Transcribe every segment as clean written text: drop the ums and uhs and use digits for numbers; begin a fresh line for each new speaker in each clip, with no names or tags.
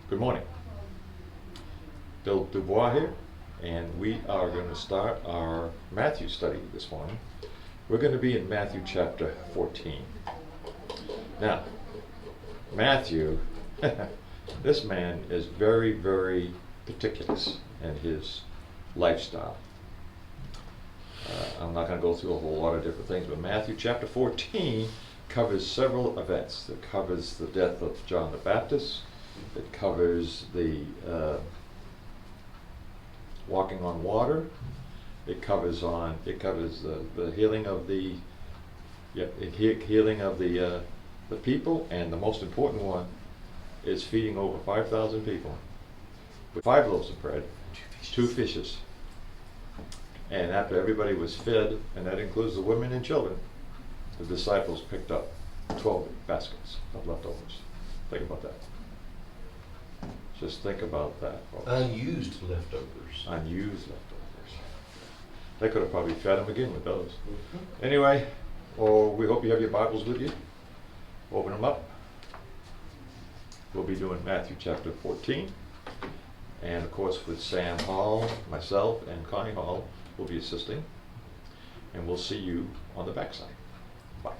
Good morning. Bill Dubois here, and we are going to start our Matthew study this morning. We're going to be in Matthew chapter 14. Now, Matthew, this man is very, very meticulous in his lifestyle. I'm not going to go through a whole lot of different things, but Matthew chapter 14 covers several events. It covers the death of John the Baptist. It covers the walking on water. It covers the healing of the healing of the people, and the most important one is feeding over 5,000 people with 5 loaves of bread, 2 fishes. And after everybody was fed, and that includes the women and children, the disciples picked up 12 baskets of leftovers. Think about that. Just think about that, folks.
Unused leftovers.
Unused leftovers. They could have probably fed them again with those. Anyway, we hope you have your Bibles with you. Open them up. We'll be doing Matthew chapter 14. And of course with Sam Hall, myself, and Connie Hall will be assisting. And we'll see you on the backside. Bye.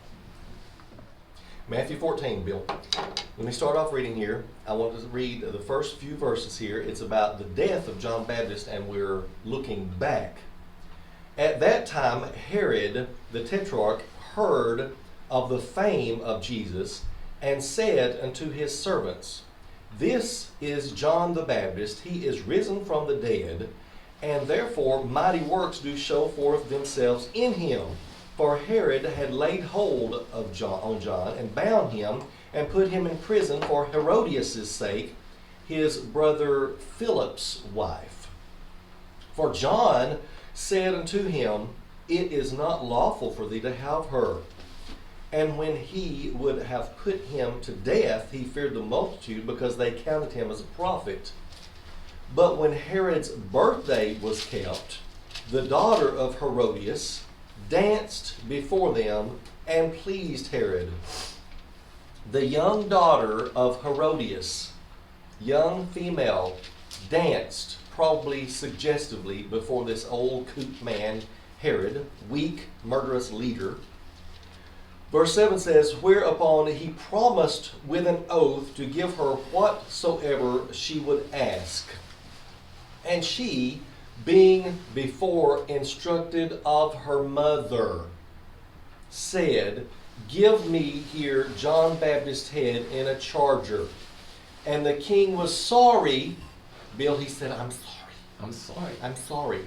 Matthew 14, Bill. Let me start off reading here. I want to read the first few verses here. It's about the death of John Baptist, and we're looking back. At that time, Herod the Tetrarch heard of the fame of Jesus, and said unto his servants, This is John the Baptist. He is risen from the dead, and therefore mighty works do show forth themselves in him. For Herod had laid hold of John and bound him and put him in prison for Herodias' sake, his brother Philip's wife. For John said unto him, It is not lawful for thee to have her. And when he would have put him to death, he feared the multitude, because they counted him as a prophet. But when Herod's birthday was kept, the daughter of Herodias danced before them and pleased Herod. The young daughter of Herodias, young female, danced, probably suggestively, before this old coot man, Herod, weak, murderous leader. Verse 7 says, Whereupon he promised with an oath to give her whatsoever she would ask. And she, being before instructed of her mother, said, Give me here John Baptist's head in a charger. And the king was sorry. Bill, he said, I'm sorry.
I'm sorry.
I'm sorry.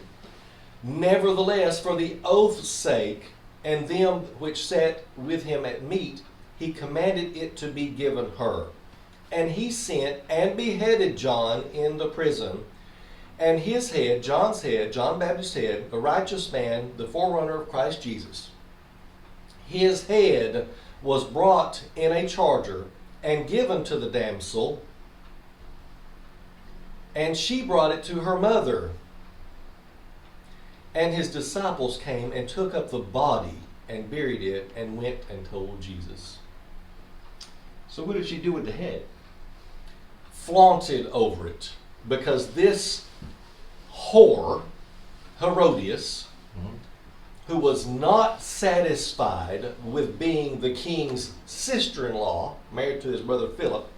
Nevertheless, for the oath's sake, and them which sat with him at meat, he commanded it to be given her. And he sent and beheaded John in the prison. And his head, John Baptist's head, the righteous man, the forerunner of Christ Jesus, his head was brought in a charger and given to the damsel, and she brought it to her mother. And his disciples came and took up the body and buried it, and went and told Jesus.
So what did she do with the head?
Flaunted over it, because this whore, Herodias, who was not satisfied with being the king's sister-in-law, married to his brother Philip,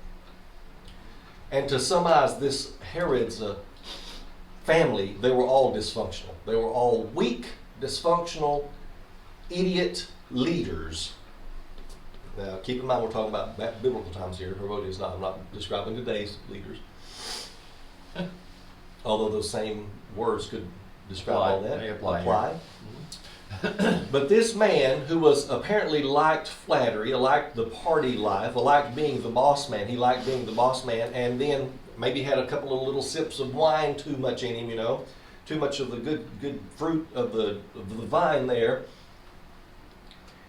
and to summarize this Herod's family, they were all dysfunctional. They were all weak, dysfunctional, idiot leaders. Now, keep in mind we're talking about biblical times here. Herodias, I'm not describing today's leaders. Although those same words could describe all that.
They apply.
But this man, who was apparently liked flattery, liked the party life, liked being the boss man. He liked being the boss man, and then maybe had a couple of little sips of wine too much in him, too much of the good fruit of the vine there.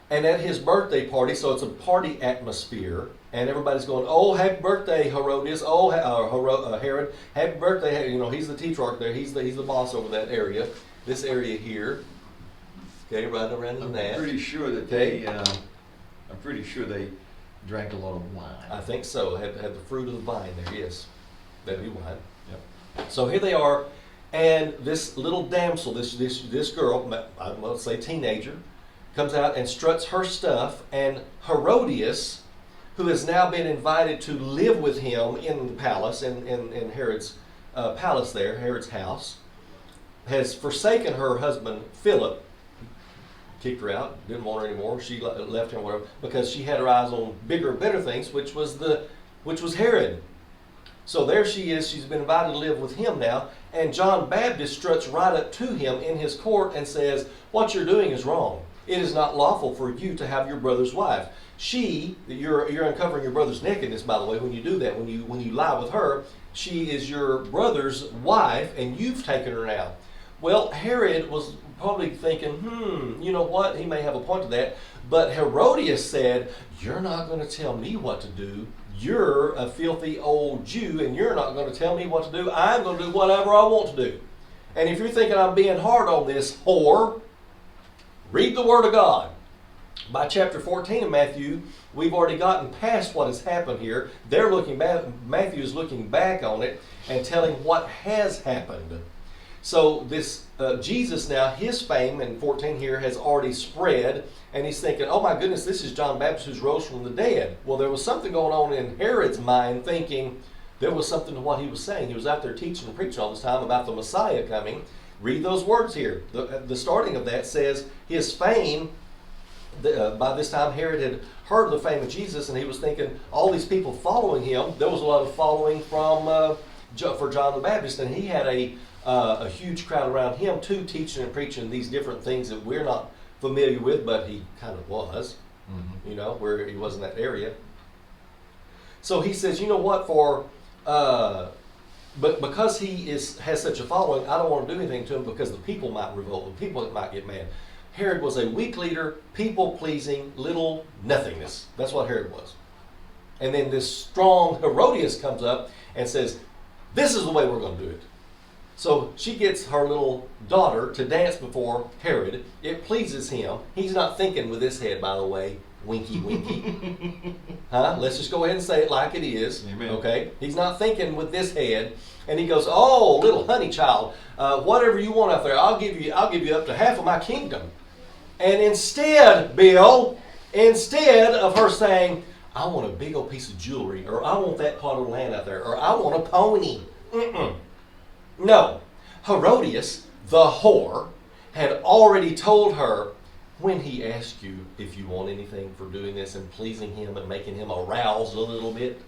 And at his birthday party, so it's a party atmosphere, and everybody's going, "Oh, happy birthday, Herodias! Oh, Herod, happy birthday!" He's the tetrarch there. He's the boss over that area, this area here. Okay, right around in that.
I'm pretty sure that they drank a lot of wine.
I think so. Had the fruit of the vine there. Yes. That'd be wine.
Yep.
So here they are, and this little damsel, this girl, let's say teenager, comes out and struts her stuff, and Herodias, who has now been invited to live with him in the palace, in Herod's palace there, Herod's house, has forsaken her husband Philip, kicked her out, didn't want her anymore. She left him, whatever, because she had her eyes on bigger, better things, which was Herod. So there she is. She's been invited to live with him now, and John Baptist struts right up to him in his court and says, "What you're doing is wrong. It is not lawful for you to have your brother's wife. You're uncovering your brother's nakedness, by the way, when you do that. When you lie with her, she is your brother's wife, and you've taken her now." Well, Herod was probably thinking, you know what? He may have a point to that. But Herodias said, "You're not going to tell me what to do. You're a filthy old Jew, and you're not going to tell me what to do. I'm going to do whatever I want to do. And if you're thinking I'm being hard on this whore, read the Word of God." By chapter 14 of Matthew, we've already gotten past what has happened here. They're looking back. Matthew is looking back on it and telling what has happened. So this Jesus now, his fame in 14 here has already spread, and he's thinking, "Oh my goodness, this is John Baptist who's rose from the dead." Well, there was something going on in Herod's mind, thinking there was something to what he was saying. He was out there teaching and preaching all this time about the Messiah coming. Read those words here. The starting of that says his fame. By this time, Herod had heard the fame of Jesus, and he was thinking, all these people following him. There was a lot of following for John the Baptist, and he had a huge crowd around him too, teaching and preaching these different things that we're not familiar with, but he kind of was, where he was in that area. So he says, you know what, but because he has such a following, I don't want to do anything to him because the people might revolt, the people might get mad. Herod was a weak leader, people-pleasing, little nothingness. That's what Herod was. And then this strong Herodias comes up and says, "This is the way we're going to do it." So she gets her little daughter to dance before Herod. It pleases him. He's not thinking with his head, by the way. Winky, winky. Let's just go ahead and say it like it is.
Amen. Okay?
He's not thinking with this head. And he goes, "Oh, little honey child, whatever you want out there, I'll give you up to half of my kingdom." And instead, Bill, of her saying, "I want a big old piece of jewelry," or "I want that plot of land out there," or "I want a pony." No. Herodias, the whore, had already told her, when he asked you if you want anything for doing this and pleasing him and making him aroused a little bit,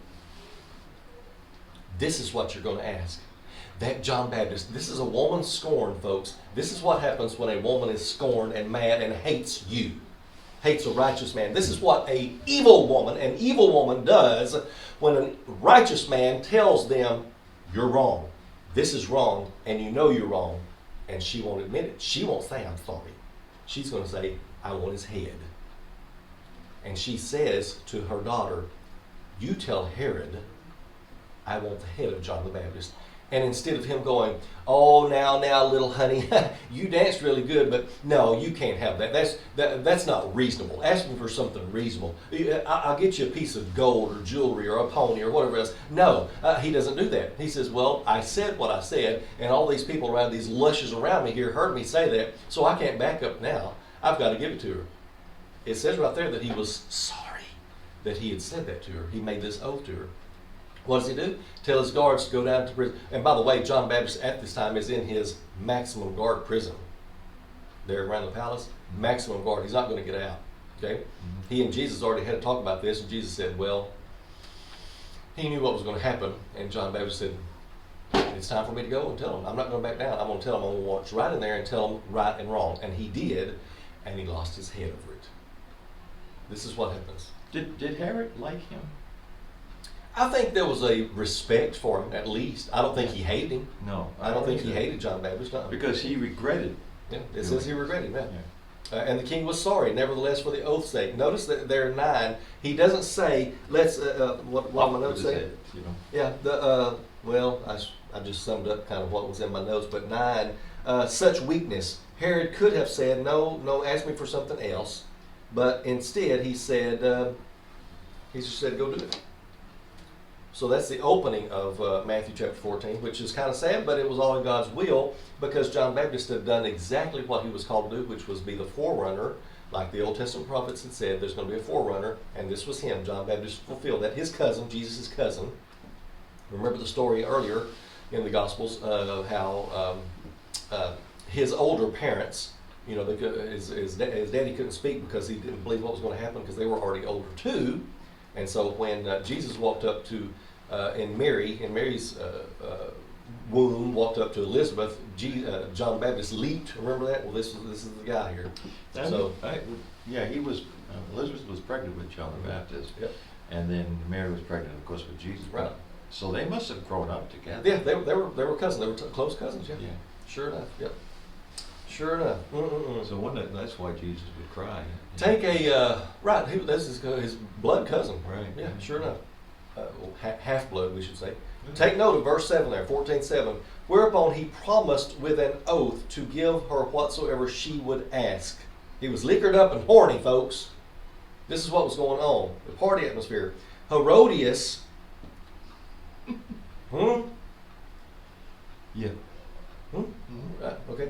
this is what you're going to ask. That John Baptist, this is a woman scorned, folks. This is what happens when a woman is scorned and mad and hates you. Hates a righteous man. This is what an evil woman does when a righteous man tells them, "You're wrong. This is wrong, and you know you're wrong." And she won't admit it. She won't say, "I'm sorry." She's going to say, "I want his head." And she says to her daughter, "You tell Herod, I want the head of John the Baptist." And instead of him going, "Oh, now, little honey, you danced really good, but no, you can't have that. That's not reasonable. Ask me for something reasonable. I'll get you a piece of gold or jewelry or a pony or whatever else." No, he doesn't do that. He says, "Well, I said what I said, and all these people around, these lushes around me here heard me say that, so I can't back up now. I've got to give it to her." It says right there that he was sorry that he had said that to her. He made this oath to her. What does he do? Tell his guards to go down to prison. And by the way, John Baptist at this time is in his maximum guard prison. There around the palace, maximum guard. He's not going to get out. Okay? He and Jesus already had to talk about this, and Jesus said, well, he knew what was going to happen. And John Baptist said, "It's time for me to go and tell him. I'm not going to back down. I'm going to tell him. I'm going to watch right in there and tell him right and wrong." And he did, and he lost his head over it. This is what happens.
Did Herod like him?
I think there was a respect for him, at least. I don't think he hated him.
No.
I don't think he hated John Baptist. No.
Because he regretted.
Yeah, it says he regretted, yeah.
Yeah.
And the king was sorry, nevertheless, for the oath's sake. Notice that there are 9. He doesn't say, let's, what my notes say? Yeah, well, I just summed up kind of what was in my notes, but 9, such weakness. Herod could have said, no, ask me for something else. But instead, he just said, go do it. So that's the opening of Matthew chapter 14, which is kind of sad, but it was all in God's will because John Baptist had done exactly what he was called to do, which was be the forerunner. Like the Old Testament prophets had said, there's going to be a forerunner, and this was him. John Baptist fulfilled that. His cousin, Jesus' cousin. Remember the story earlier in the Gospels of how his older parents, you know, his daddy couldn't speak because he didn't believe what was going to happen because they were already older too. And so when Jesus walked up to, in Mary's womb, walked up to Elizabeth, John Baptist leaped. Remember that? Well, this is the guy here.
He was, Elizabeth was pregnant with John the Baptist.
Yep.
And then Mary was pregnant, of course, with Jesus.
Right.
So they must have grown up together.
Yeah, they were cousins. They were close cousins. Yeah.
Yeah.
Sure enough. Yep. Sure enough.
So that's why Jesus would cry.
Take a this is his blood cousin.
Right.
Yeah. Sure enough. Half blood, we should say. Take note of verse 7 there, 14:7. Whereupon he promised with an oath to give her whatsoever she would ask. He was liquored up and horny, folks. This is what was going on. The party atmosphere. Herodias.
Yeah.
Right, okay.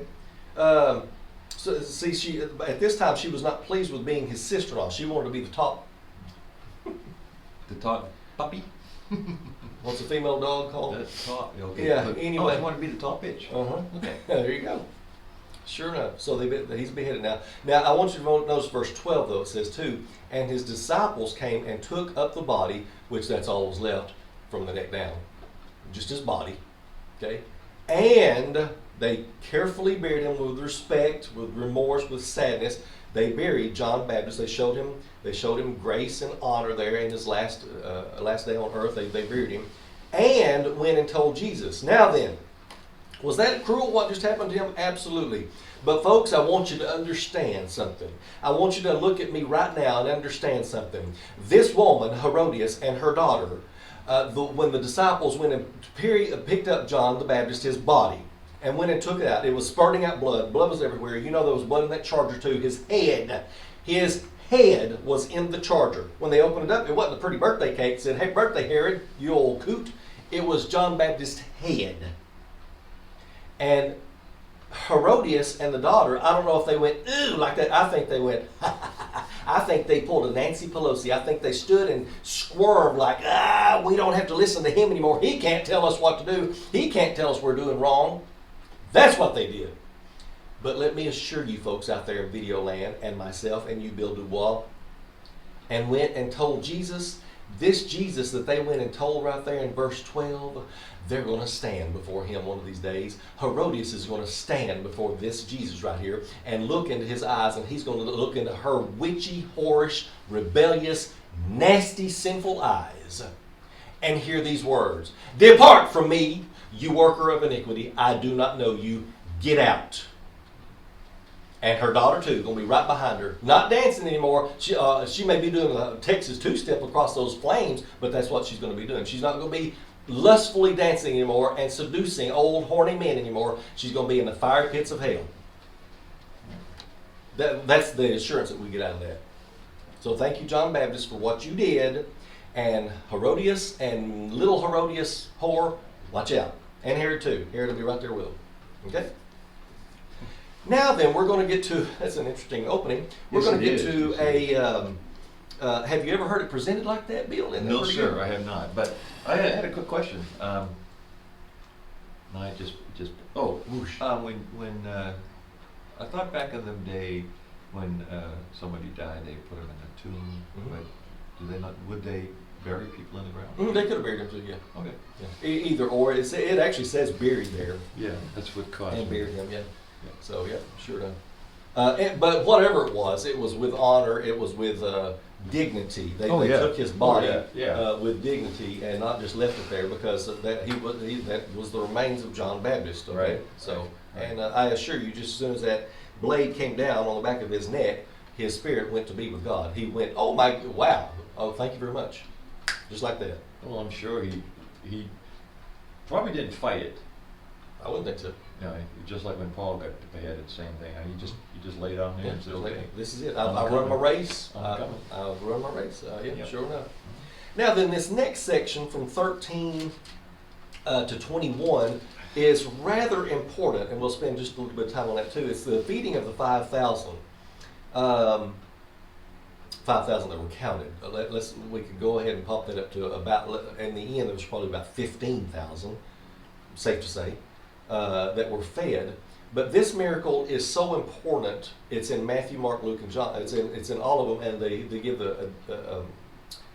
So see, she at this time she was not pleased with being his sister-in-law. She wanted to be the top.
The top puppy?
What's a female dog called?
That's top. Okay.
Yeah.
Look,
Anyway,
you want to be the top bitch.
Okay. There you go. Sure enough. So he's beheaded now. Now I want you to notice verse 12 though. It says too, and his disciples came and took up the body, which that's all was left from the neck down, just his body. Okay, and they carefully buried him with respect, with remorse, with sadness. They buried John Baptist. They showed him grace and honor there in his last day on earth. They buried him, and went and told Jesus. Now then, was that cruel what just happened to him? Absolutely. But folks, I want you to understand something. I want you to look at me right now and understand something. This woman, Herodias, and her daughter, when the disciples went and picked up John the Baptist, his body, and went and took it out, it was spurting out blood. Blood was everywhere. You know there was blood in that charger too. His head was in the charger. When they opened it up, it wasn't a pretty birthday cake. It said, "Hey, birthday, Herod, you old coot." It was John Baptist's head. And Herodias and the daughter, I don't know if they went, "Ooh," like that. I think they went, I think they pulled a Nancy Pelosi. I think they stood and squirmed like, we don't have to listen to him anymore. He can't tell us what to do. He can't tell us we're doing wrong. That's what they did. But let me assure you folks out there in video land, and myself and you, Bill Dubois, and went and told Jesus, this Jesus that they went and told right there in verse 12, they're going to stand before him one of these days. Herodias is going to stand before this Jesus right here and look into his eyes, and he's going to look into her witchy, whorish, rebellious, nasty, sinful eyes and hear these words. "Depart from me, you worker of iniquity. I do not know you. Get out." And her daughter too, going to be right behind her. Not dancing anymore. She may be doing a Texas two-step across those flames, but that's what she's going to be doing. She's not going to be lustfully dancing anymore and seducing old horny men anymore. She's going to be in the fire pits of hell. That's the assurance that we get out of that. So thank you, John Baptist, for what you did. And Herodias and little Herodias whore, watch out. And Herod too. Herod will be right there with him. Okay? Now then, we're going to get to, that's an interesting opening. We're going to get to have you ever heard it presented like that, Bill?
No, sir, I have not. But I had a quick question. I I thought back in the day when somebody died, they put them in a tomb.
Mm-hmm.
But would they bury people in the ground?
They could have buried them too, yeah.
Okay.
Yeah. Either or. It actually says buried there.
Yeah, that's what caused
And
me.
buried him, yeah. So, yeah, sure enough. But whatever it was with honor, it was with dignity. They took his body with dignity and not just left it there because that was the remains of John Baptist. Okay?
Right.
So, and I assure you, just as soon as that blade came down on the back of his neck, his spirit went to be with God. He went, wow. Oh, thank you very much. Just like that.
Well, I'm sure he probably didn't fight it.
I wouldn't think so.
No, just like when Paul got beheaded, same thing. He just laid down there and said, "Okay,
this is it. I run my race.
I'm coming."
I run my race. Sure enough. Now then, this next section from 13 to 21 is rather important, and we'll spend just a little bit of time on that too. It's the feeding of the 5,000. 5,000 that were counted. We could go ahead and pop that up to about, in the end, there was probably about 15,000, safe to say, that were fed. But this miracle is so important. It's in Matthew, Mark, Luke, and John. It's in all of them, and they give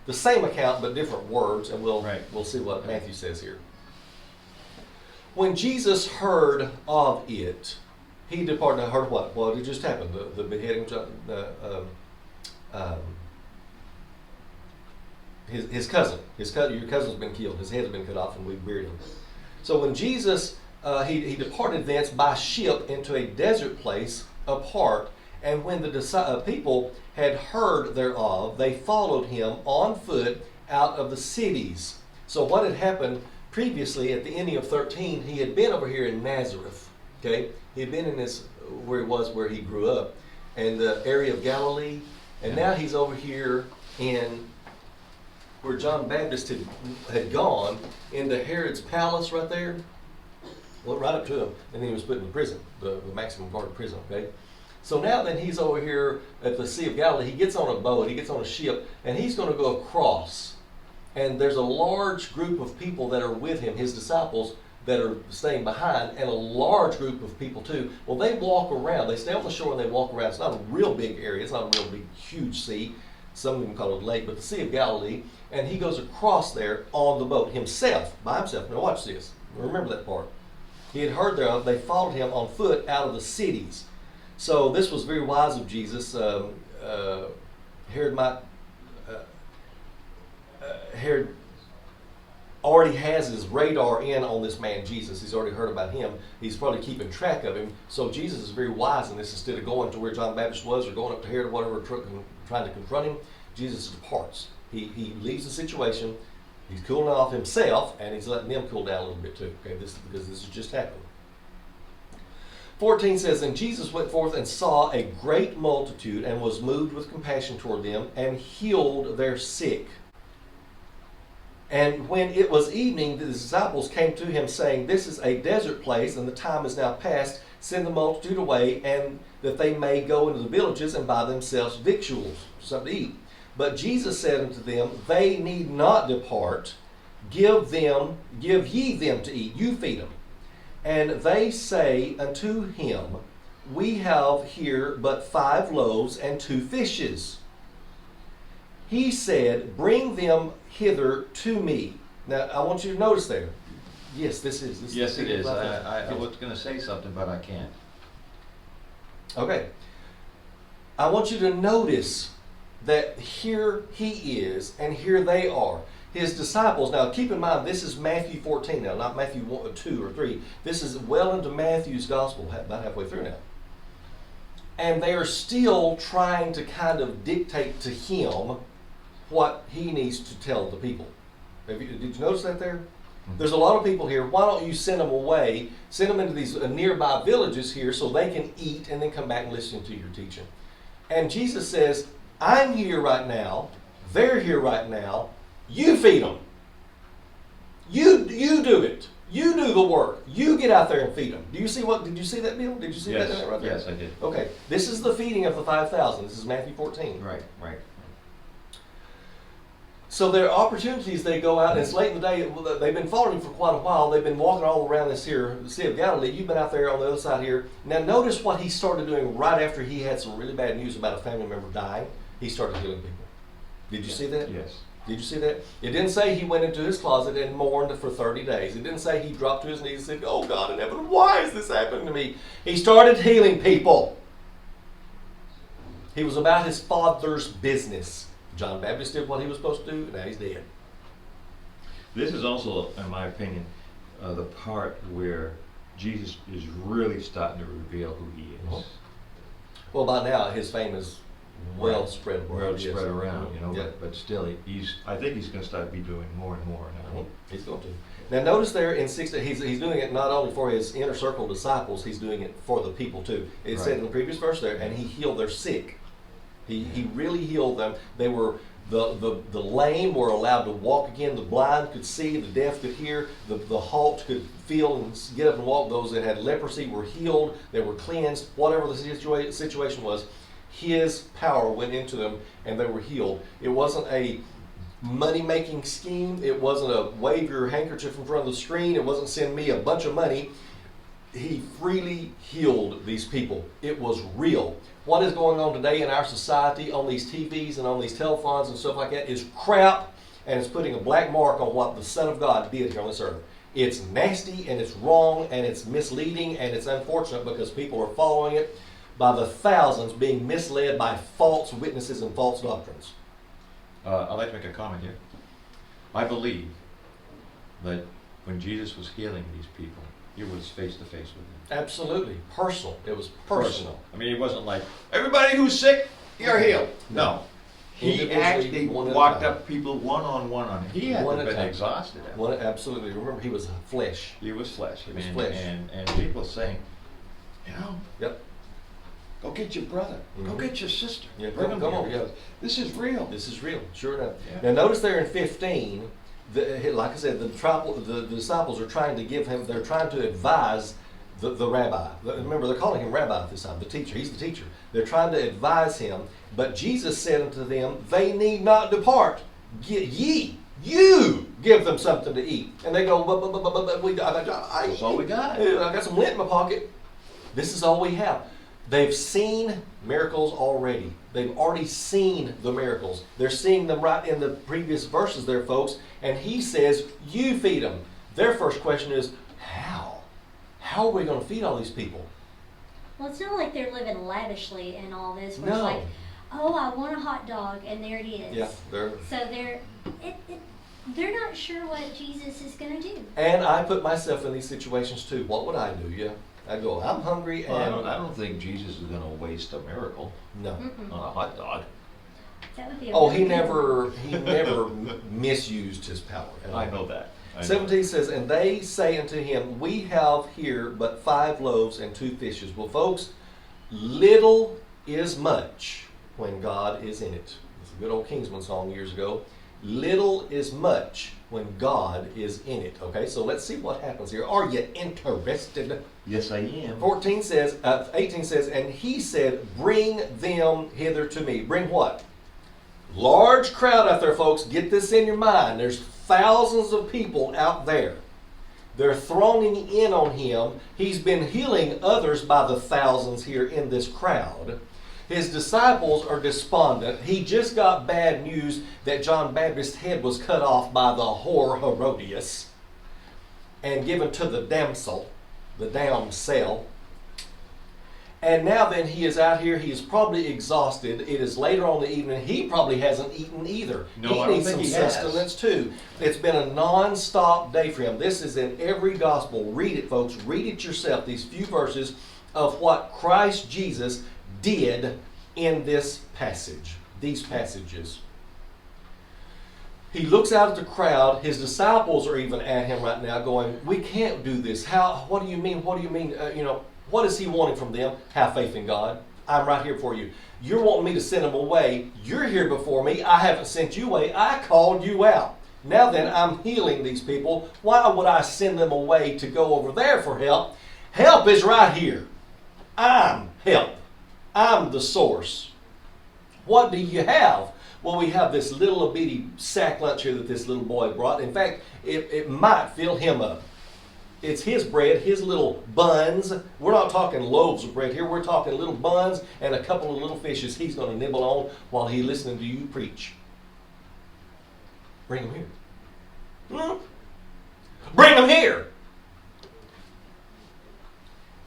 the same account but different words, and we'll see what Matthew says here. When Jesus heard of it, he departed. Heard what? Well, it just happened. The beheading. His cousin. Your cousin's been killed. His head's been cut off, and we buried him. So when Jesus he departed thence by ship into a desert place apart, and when the people had heard thereof, they followed him on foot out of the cities. So what had happened previously at the ending of 13, he had been over here in Nazareth. Okay, he had been in this where he grew up, in the area of Galilee, and now he's over here in where John Baptist had gone, into Herod's palace right there. Went right up to him, and then he was put in prison, the maximum guard prison. Okay, so now then he's over here at the Sea of Galilee. He gets on a boat, he gets on a ship, and he's going to go across. And there's a large group of people that are with him, his disciples, that are staying behind, and a large group of people too. Well, they walk around. They stay on the shore and they walk around. It's not a real big area. It's not a real big, huge sea. Some of them call it a lake, but the Sea of Galilee. And he goes across there on the boat himself, by himself. Now watch this. Remember that part. He had heard thereof. They followed him on foot out of the cities. So this was very wise of Jesus. Herod already has his radar in on this man Jesus. He's already heard about him. He's probably keeping track of him. So Jesus is very wise in this. Instead of going to where John Baptist was or going up to Herod or whatever, trying to confront him, Jesus departs. He leaves the situation. He's cooling off himself, and he's letting them cool down a little bit too. Okay, because this has just happened. 14 says, and Jesus went forth and saw a great multitude, and was moved with compassion toward them, and healed their sick. And when it was evening, the disciples came to him, saying, this is a desert place, and the time is now past. Send the multitude away, and that they may go into the villages and buy themselves victuals, something to eat. But Jesus said unto them, they need not depart. Give ye them to eat. You feed them. And they say unto him, we have here but 5 loaves and 2 fishes. He said, bring them hither to me. Now, I want you to notice there. Yes, this is.
Yes, it is. I was going to say something, but I can't.
Okay. I want you to notice that here he is, and here they are. His disciples. Now, keep in mind, this is Matthew 14 now, not Matthew 1, 2 or 3. This is well into Matthew's gospel, about halfway through now. And they are still trying to kind of dictate to him what he needs to tell the people. Did you notice that there? Mm-hmm. There's a lot of people here. Why don't you send them away, send them into these nearby villages here so they can eat and then come back and listen to your teaching. And Jesus says, I'm here right now. They're here right now. You feed them. You do it. You do the work. You get out there and feed them. Did you see that, Bill? Did you see that right there?
Yes, I did.
Okay. This is the feeding of the 5,000. This is Matthew 14.
Right.
So there are opportunities. They go out, and it's late in the day. They've been following him for quite a while. They've been walking all around this here, the Sea of Galilee. You've been out there on the other side here. Now notice what he started doing right after he had some really bad news about a family member dying. He started healing people. Did you see that?
Yes.
Did you see that? It didn't say he went into his closet and mourned for 30 days. It didn't say he dropped to his knees and said, oh God in heaven, why is this happening to me? He started healing people. He was about his Father's business. John Baptist did what he was supposed to do, and now he's dead.
This is also, in my opinion, the part where Jesus is really starting to reveal who he is.
Well, by now his fame is well spread around.
You know,
yeah.
but still, I think he's going to start be doing more and more now.
He's going to. Now, notice there in 6, he's doing it not only for his inner circle disciples, he's doing it for the people too. It said in the previous verse there, and he healed their sick. He really healed them. They were The lame were allowed to walk again. The blind could see. The deaf could hear. The halt could feel and get up and walk. Those that had leprosy were healed. They were cleansed. Whatever the situation was, his power went into them and they were healed. It wasn't a money-making scheme. It wasn't a wave your handkerchief in front of the screen. It wasn't send me a bunch of money. He freely healed these people. It was real. What is going on today in our society on these TVs and on these telephones and stuff like that is crap, and it's putting a black mark on what the Son of God did here on this earth. It's nasty and it's wrong and it's misleading and it's unfortunate because people are following it by the thousands, being misled by false witnesses and false doctrines.
I'd like to make a comment here. I believe that when Jesus was healing these people, he was face to face with them.
Absolutely. Personal. It was personal.
I mean, it wasn't like, everybody who's sick, you're healed. No. He
Individually,
actually
one at a
walked
time.
up people one-on-one on it. He had
One at a
been
time.
exhausted.
Absolutely. Remember, he was flesh.
He was flesh.
He was flesh.
And people saying, you know,
Yep.
go get your brother. Go
Mhm.
get your sister.
Yeah,
Bring
come
them
on,
here
yeah.
because this is real.
This is real. Sure enough.
Yeah.
Now, notice there in 15, like I said, the disciples are trying to give him, they're trying to advise the rabbi. Remember, they're calling him rabbi at this time, the teacher. He's the teacher. They're trying to advise him. But Jesus said unto them, they need not depart. You give them something to eat. And they go, but
That's all we got.
I got some lint in my pocket. This is all we have. They've seen miracles already. They've already seen the miracles. They're seeing them right in the previous verses there, folks. And he says, you feed them. Their first question is, how? How are we going to feed all these people?
Well, it's not like they're living lavishly and all this. Where
No.
It's like, oh, I want a hot dog, and there it is.
Yeah,
So they're not sure what Jesus is going to do.
And I put myself in these situations too. What would I do? Yeah. I'd go, I'm hungry and...
Well, I don't think Jesus is going to waste a miracle
No.
Mm-mm.
on a hot dog.
That would be a
Oh,
really
he
good
never misused his power. at all.
I know that. I know.
17 says, and they say unto him, we have here but 5 loaves and 2 fishes. Well, folks, little is much when God is in it. It's a good old Kingsman song years ago. Little is much when God is in it. Okay, so let's see what happens here. Are you interested?
Yes, I am.
18 says, and he said, bring them hither to me. Bring what? Large crowd out there, folks. Get this in your mind. There's thousands of people out there. They're thronging in on him. He's been healing others by the thousands here in this crowd. His disciples are despondent. He just got bad news that John Baptist's head was cut off by the whore Herodias and given to the damsel, the damsel. And now then he is out here. He is probably exhausted. It is later on in the evening. He probably hasn't eaten either.
No,
He
I don't
needs
think
some
he has.
sustenance too. It's been a non-stop day for him. This is in every gospel. Read it, folks. Read it yourself. These few verses of what Christ Jesus did in this passage. These passages. He looks out at the crowd. His disciples are even at him right now going, we can't do this. How? What do you mean? What do you mean? What is he wanting from them? Have faith in God. I'm right here for you. You're wanting me to send them away. You're here before me. I haven't sent you away. I called you out. Now then, I'm healing these people. Why would I send them away to go over there for help? Help is right here. I'm help. I'm the source. What do you have? Well, we have this little bitty sack lunch here that this little boy brought. In fact, it might fill him up. It's his bread, his little buns. We're not talking loaves of bread here. We're talking little buns and a couple of little fishes he's going to nibble on while he's listening to you preach. Bring them here. Bring them here.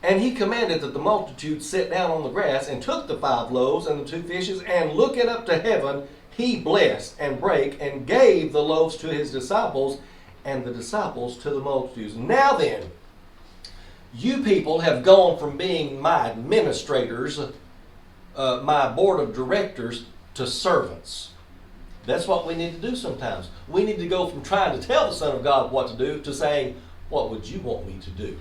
And he commanded that the multitude sit down on the grass and took the 5 loaves and the 2 fishes and looking up to heaven, he blessed and brake and gave the loaves to his disciples and the disciples to the multitudes. Now then, you people have gone from being my administrators, my board of directors, to servants. That's what we need to do sometimes. We need to go from trying to tell the Son of God what to do to saying, what would you want me to do?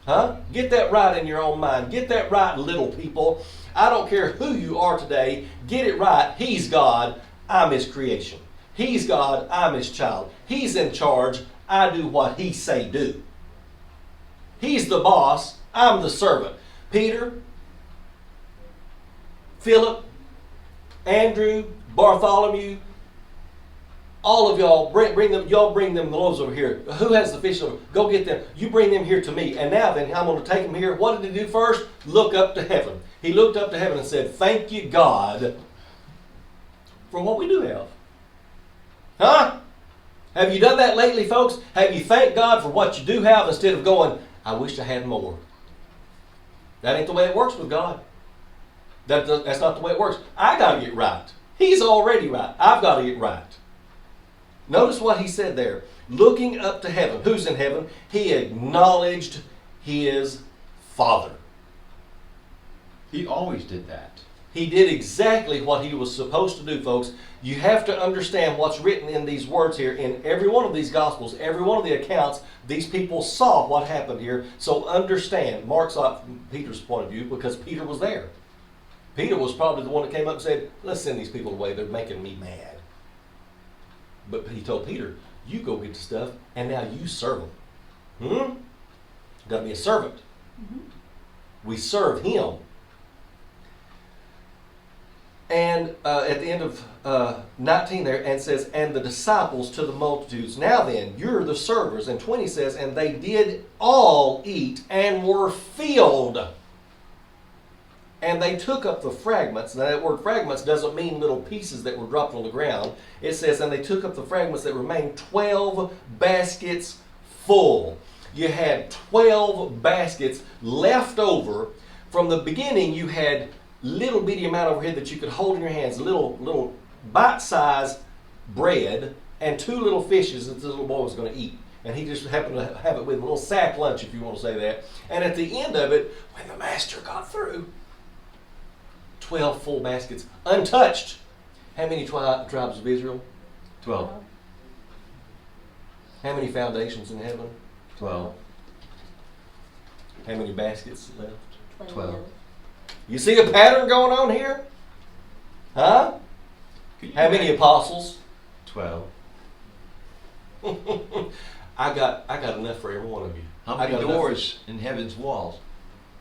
Huh? Get that right in your own mind. Get that right, little people. I don't care who you are today. Get it right. He's God. I'm his creation. He's God, I'm his child. He's in charge, I do what he say do. He's the boss, I'm the servant. Peter, Philip, Andrew, Bartholomew, all of y'all, bring them the loaves over here. Who has the fish over? Go get them. You bring them here to me. And now then, I'm going to take them here. What did he do first? Look up to heaven. He looked up to heaven and said, thank you, God, for what we do have. Huh? Have you done that lately, folks? Have you thanked God for what you do have instead of going, I wish I had more? That ain't the way it works with God. That's not the way it works. I got to get right. He's already right. I've got to get right. Notice what he said there. Looking up to heaven. Who's in heaven? He acknowledged his Father.
He always did that.
He did exactly what he was supposed to do, folks. You have to understand what's written in these words here. In every one of these Gospels, every one of the accounts, these people saw what happened here. So understand. Mark saw it from Peter's point of view because Peter was there. Peter was probably the one that came up and said, let's send these people away. They're making me mad. But he told Peter, you go get the stuff, and now you serve them. Got to be a servant.
Mm-hmm.
We serve him. And at the end of 19 there, and says, and the disciples to the multitudes. Now then, you're the servers. And 20 says, and they did all eat and were filled. And they took up the fragments. Now that word fragments doesn't mean little pieces that were dropped on the ground. It says, and they took up the fragments that remained, 12 baskets full. You had 12 baskets left over. From the beginning, you had little bitty amount overhead that you could hold in your hands, little bite-sized bread, and 2 little fishes that this little boy was going to eat. And he just happened to have it with a little sack lunch, if you want to say that. And at the end of it, when the master got through, 12 full baskets, untouched. How many tribes of Israel?
12.
How many foundations in heaven?
12.
How many baskets left?
12.
You see a pattern going on here? Huh? How many apostles?
12.
I got enough for every one of you.
How
I
many
got enough
doors in heaven's walls?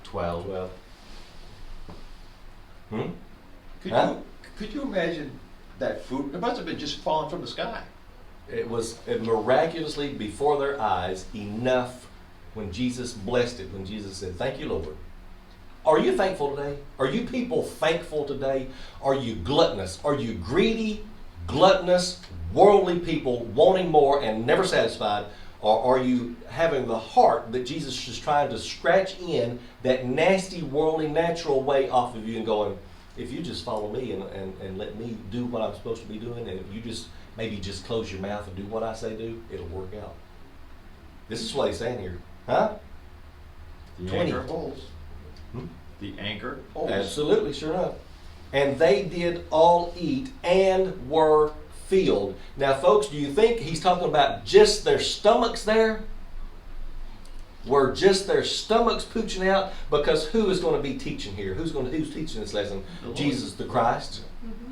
12.
12.
Could,
Huh?
could you imagine that food? It must have been just falling from the sky.
It was miraculously before their eyes enough when Jesus blessed it, when Jesus said, thank you, Lord. Are you thankful today? Are you people thankful today? Are you gluttonous? Are you greedy, gluttonous, worldly people wanting more and never satisfied? Or are you having the heart that Jesus is trying to scratch in that nasty, worldly, natural way off of you and going, if you just follow me and let me do what I'm supposed to be doing, and if you just maybe just close your mouth and do what I say do, it'll work out. This is what he's saying here. Huh?
The
20.
anchor holds. The anchor holds.
Absolutely, sure enough. And they did all eat and were filled. Now, folks, do you think he's talking about just their stomachs there? Were just their stomachs pooching out? Because who is going to be teaching here? Who's teaching this lesson? Jesus the Christ.
Mm-hmm.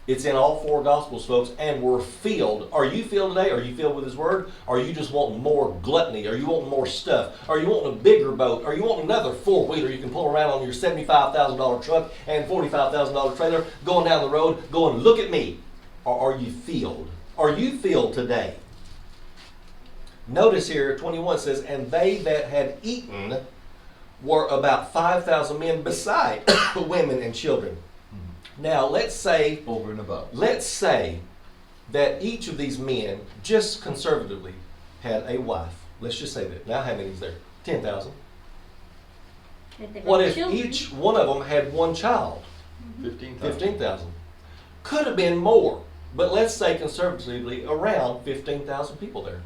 It's in all 4 Gospels, folks, and we're filled. Are you filled today? Are you filled with His Word? Are you just wanting more gluttony? Are you wanting more stuff? Are you wanting a bigger boat? Are you wanting another 4-wheeler you can pull around on your $75,000 truck and $45,000 trailer going down the road going, look at me? Or are you filled? Are you filled today? Notice here, 21 says, and they that had eaten were about 5,000 men beside women and children. Now, let's say
Over and above.
Let's say that each of these men, just conservatively, had a wife. Let's just say that. Now, how many is there? 10,000. What if each one of them had one child?
15,000.
15,000. Could have been more, but let's say conservatively around 15,000 people there.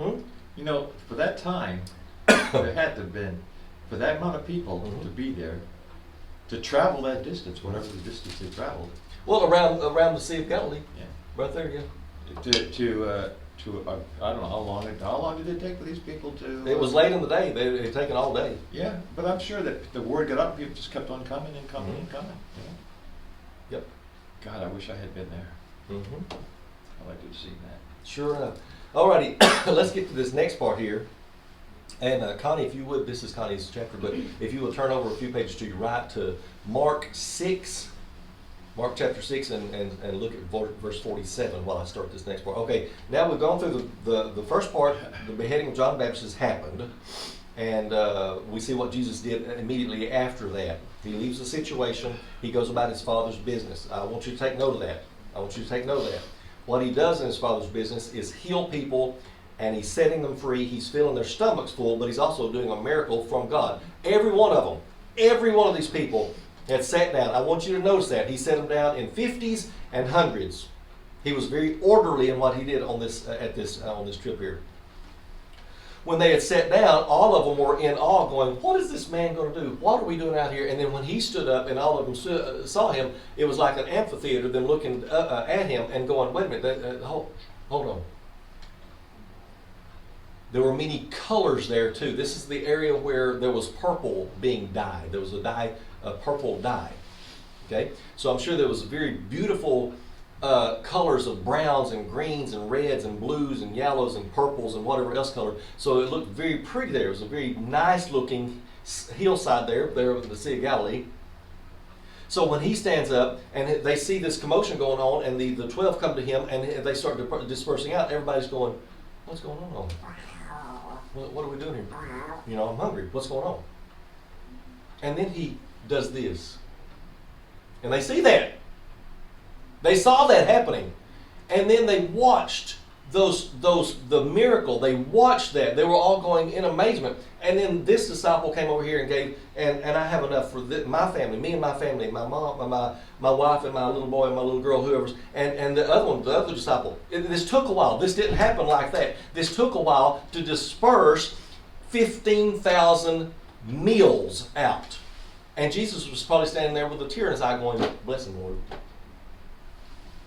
You know, for that time, there had to have been, for that amount of people to be there, to travel that distance, whatever the distance they traveled.
Well, around the Sea of Galilee.
Yeah.
Right there, yeah.
To I don't know how long did it take for these people to?
It was late in the day. They had taken all day.
Yeah, but I'm sure that the word got out. People just kept on coming and coming and coming.
Yep.
God, I wish I had been there.
Mm-hmm.
I'd like to have seen that.
Sure enough. Alrighty, let's get to this next part here. And Connie, if you would, this is Connie's chapter, but if you will turn over a few pages to your right to Mark 6, Mark chapter 6, and look at verse 47 while I start this next part. Okay, now we've gone through the first part. The beheading of John the Baptist has happened, and we see what Jesus did immediately after that. He leaves the situation. He goes about his Father's business. I want you to take note of that. I want you to take note of that. What he does in his Father's business is heal people, and he's setting them free. He's filling their stomachs full, but he's also doing a miracle from God. Every one of them, every one of these people had sat down. I want you to notice that. He set them down in 50s and 100s. He was very orderly in what he did on this on this trip here. When they had sat down, all of them were in awe, going, what is this man going to do? What are we doing out here? And then when he stood up and all of them saw him, it was like an amphitheater, them looking at him and going, wait a minute, hold on. There were many colors there too. This is the area where there was purple being dyed. There was a purple dye. Okay, so I'm sure there was very beautiful colors of browns and greens and reds and blues and yellows and purples and whatever else color. So it looked very pretty there. It was a very nice looking hillside there in the Sea of Galilee. So when he stands up and they see this commotion going on, and the 12 come to him and they start dispersing out, everybody's going, what's going on? What are we doing here? You know, I'm hungry. What's going on? And then he does this. And they see that. They saw that happening. And then they watched the miracle. They watched that. They were all going in amazement. And then this disciple came over here and gave, and I have enough for my family, me and my family, my mom, my wife and my little boy and my little girl, whoever's, and the other one, the other disciple. This took a while. This didn't happen like that. This took a while to disperse 15,000 meals out. And Jesus was probably standing there with a tear in his eye going, bless him, Lord.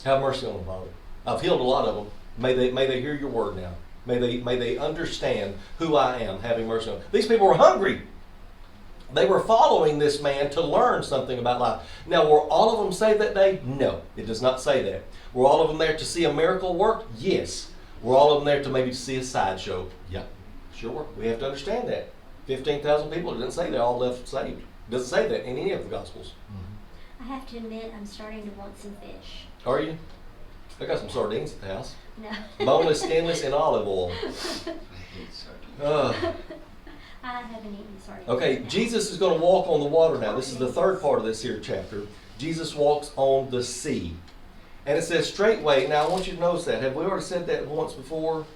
Have mercy on them, Father. I've healed a lot of them. May they hear your word now. May they understand who I am, having mercy on them. These people were hungry. They were following this man to learn something about life. Now, were all of them saved that day? No, it does not say that. Were all of them there to see a miracle work? Yes. Were all of them there to maybe see a sideshow? Yeah, sure were. We have to understand that. 15,000 people, it doesn't say they all left saved. It doesn't say that in any of the Gospels.
I have to admit, I'm starting to want some fish.
Are you? I got some sardines at the house.
No.
Boneless, skinless, and olive oil.
I hate sardines.
I haven't eaten sardines.
Okay, Jesus is going to walk on the water now. This is the third part of this here chapter. Jesus walks on the sea. And it says straightway. Now I want you to notice that. Have we already said that once before?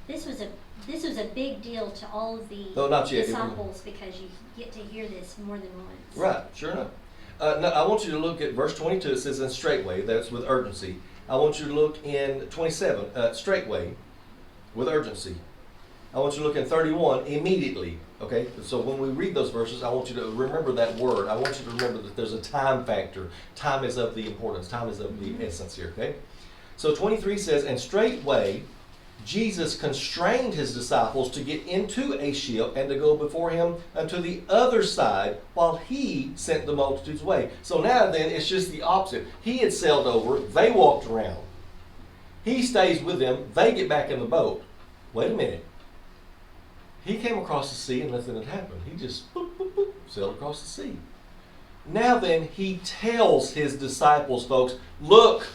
This was a big deal to all of the
not yet.
disciples because you get to hear this more than once.
Right, sure enough. Now I want you to look at verse 22. It says, and straightway. That's with urgency. I want you to look in 27. Straightway, with urgency. I want you to look in 31, immediately. Okay? So when we read those verses, I want you to remember that word. I want you to remember that there's a time factor. Time is of the importance. Time is of the essence here. Okay? So 23 says, and straightway Jesus constrained his disciples to get into a ship and to go before him unto the other side while he sent the multitudes away. So now then it's just the opposite. He had sailed over. They walked around. He stays with them. They get back in the boat. Wait a minute. He came across the sea and nothing had happened. He just boop, boop, boop, sailed across the sea. Now then, he tells his disciples, folks, look,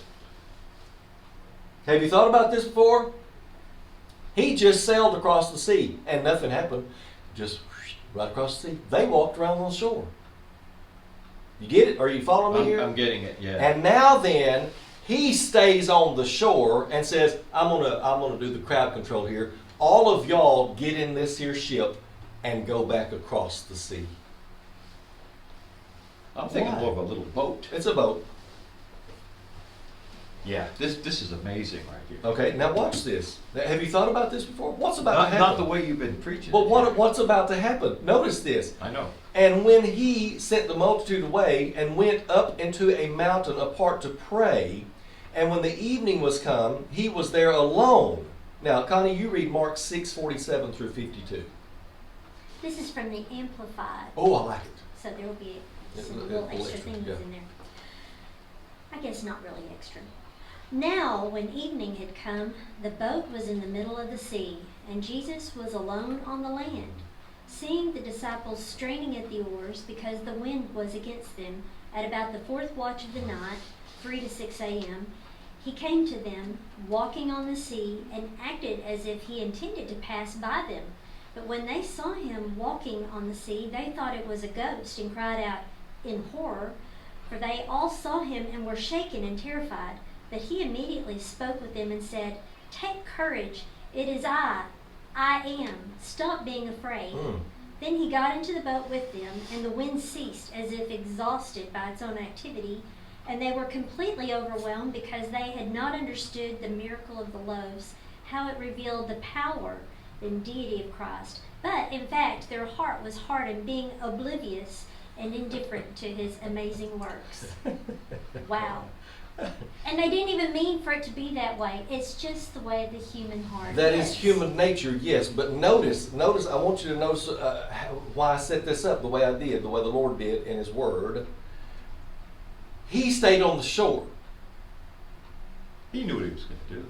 have you thought about this before? He just sailed across the sea and nothing happened. Just right across the sea. They walked around on the shore. You get it? Are you following me here?
I'm getting it, yeah.
And now then, he stays on the shore and says, I'm gonna do the crowd control here. All of y'all get in this here ship and go back across the sea.
I'm thinking
Why?
more of a little boat.
It's a boat.
Yeah, this is amazing right here.
Okay, now watch this. Now, have you thought about this before? What's about to happen?
Not the way you've been preaching.
But what's about to happen? Notice this.
I know.
And when he sent the multitude away and went up into a mountain apart to pray, and when the evening was come, he was there alone. Now, Connie, you read Mark 6:47 through 52.
This is from the Amplified,
Oh, I like it.
so there will be some
Yeah,
little
little
extra
extra,
things
yeah.
in there. I guess not really extra. Now, when evening had come, the boat was in the middle of the sea, and Jesus was alone on the land. Seeing the disciples straining at the oars because the wind was against them, at about the fourth watch of the night, 3 to 6 a.m., he came to them, walking on the sea, and acted as if he intended to pass by them. But when they saw him walking on the sea, they thought it was a ghost, and cried out in horror, for they all saw him and were shaken and terrified. But he immediately spoke with them and said, "Take courage, it is I am. Stop being afraid." Then he got into the boat with them, and the wind ceased as if exhausted by its own activity, and they were completely overwhelmed because they had not understood the miracle of the loaves, how it revealed the power and deity of Christ. But, in fact, their heart was hardened, being oblivious and indifferent to his amazing works. Wow. And they didn't even mean for it to be that way. It's just the way the human heart
That
is.
is human nature, yes. But notice, I want you to notice why I set this up the way I did, the way the Lord did in His Word. He stayed on the shore.
He knew what he was going to do.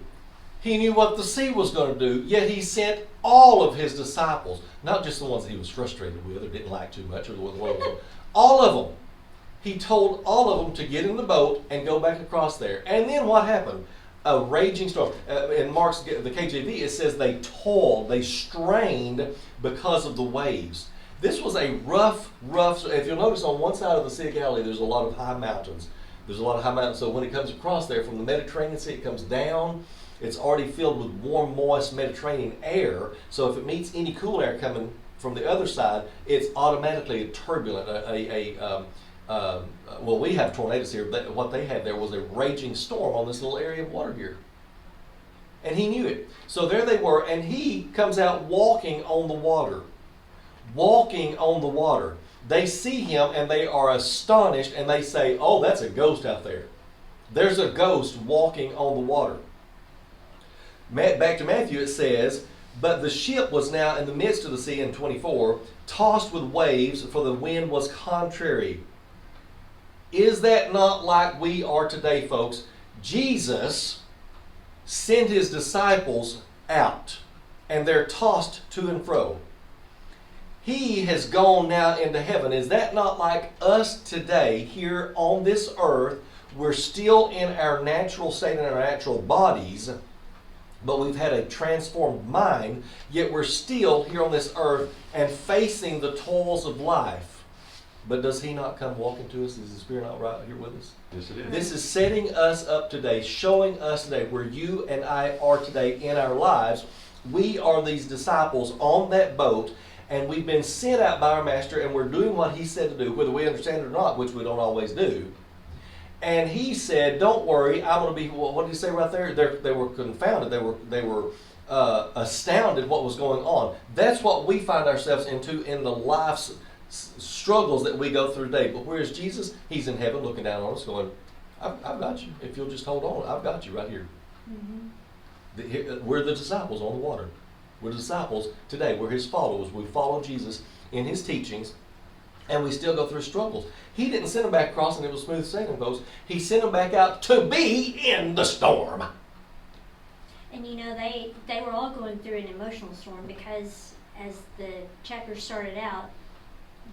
He knew what the sea was going to do, yet He sent all of His disciples, not just the ones that He was frustrated with or didn't like too much, or the ones all of them. He told all of them to get in the boat and go back across there. And then what happened? A raging storm. In Mark's, the KJV, it says they toiled, they strained because of the waves. This was a rough, if you'll notice on one side of the Sea of Galilee, there's a lot of high mountains. So when it comes across there from the Mediterranean Sea, it comes down. It's already filled with warm, moist Mediterranean air. So if it meets any cool air coming from the other side, it's automatically turbulent. Well, we have tornadoes here, but what they had there was a raging storm on this little area of water here. And he knew it. So there they were, and he comes out walking on the water. Walking on the water. They see him and they are astonished and they say, "Oh, that's a ghost out there. There's a ghost walking on the water." Back to Matthew, it says, "But the ship was now in the midst of the sea," in 24, "tossed with waves, for the wind was contrary." Is that not like we are today, folks? Jesus sent His disciples out, and they're tossed to and fro. He has gone now into heaven. Is that not like us today here on this earth? We're still in our natural state, in our natural bodies, but we've had a transformed mind, yet we're still here on this earth and facing the toils of life. But does He not come walking to us? Is the Spirit not right here with us?
Yes, it is.
This is setting us up today, showing us today where you and I are today in our lives. We are these disciples on that boat, and we've been sent out by our Master, and we're doing what He said to do, whether we understand it or not, which we don't always do. And He said, "Don't worry, I'm going to be," well, what did He say right there? They were confounded. They were astounded what was going on. That's what we find ourselves into in the life's struggles that we go through today. But where is Jesus? He's in heaven looking down on us going, I've got you. If you'll just hold on, I've got you right here. Mm-hmm. We're the disciples on the water. We're the disciples today. We're His followers. We follow Jesus in His teachings, and we still go through struggles. He didn't send them back across and it was smooth sailing, folks. He sent them back out to be in the storm.
And you know, they were all going through an emotional storm because as the chapter started out,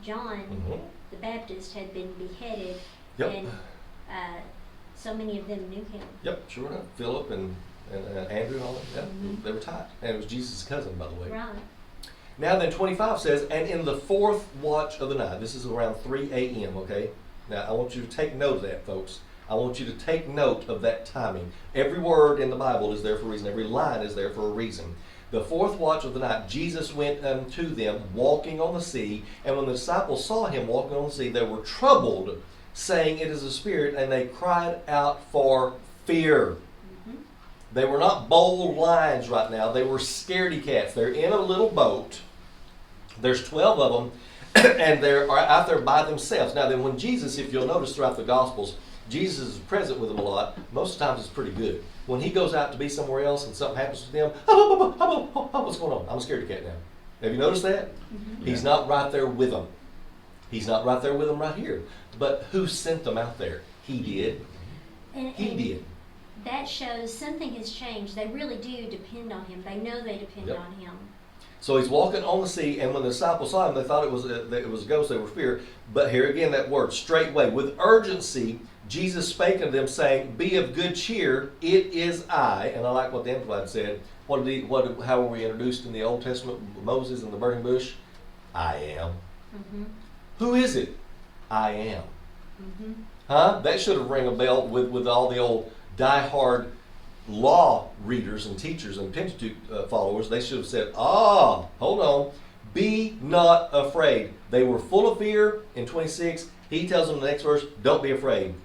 John the Baptist had been beheaded,
Yep.
and so many of them knew him.
Yep, sure enough. Philip and Andrew and all that. Yep, they were tight. And it was Jesus' cousin, by the way.
Right.
Now then, 25 says, "And in the fourth watch of the night," this is around 3 a.m., okay? Now, I want you to take note of that, folks. I want you to take note of that timing. Every word in the Bible is there for a reason. Every line is there for a reason. "The fourth watch of the night, Jesus went unto them, walking on the sea. And when the disciples saw Him walking on the sea, they were troubled, saying, It is a spirit. And they cried out for fear." They were not bold lions right now. They were scaredy cats. They're in a little boat. There's 12 of them, and they're out there by themselves. Now then, when Jesus, if you'll notice throughout the Gospels, Jesus is present with them a lot. Most of the times it's pretty good. When He goes out to be somewhere else and something happens to them, what's going on? I'm a scaredy cat now. Have you noticed that? Mm-hmm. He's not right there with them. He's not right there with them right here. But who sent them out there? He did. He did.
That shows something has changed. They really do depend on him. They know they depend
Yep.
on him.
So he's walking on the sea, and when the disciples saw him, they thought it was a ghost. They were feared. But here again, that word, straightway, with urgency, Jesus spake unto them, saying, "Be of good cheer, it is I." And I like what the Amplified said. How were we introduced in the Old Testament? Moses and the burning bush. I am.
Mm-hmm.
Who is it? I am.
Mm-hmm.
Huh? That should have rang a bell with all the old diehard law readers and teachers and Pentateuch followers. They should have said, hold on, be not afraid. They were full of fear. In 26, he tells them in the next verse, don't be afraid.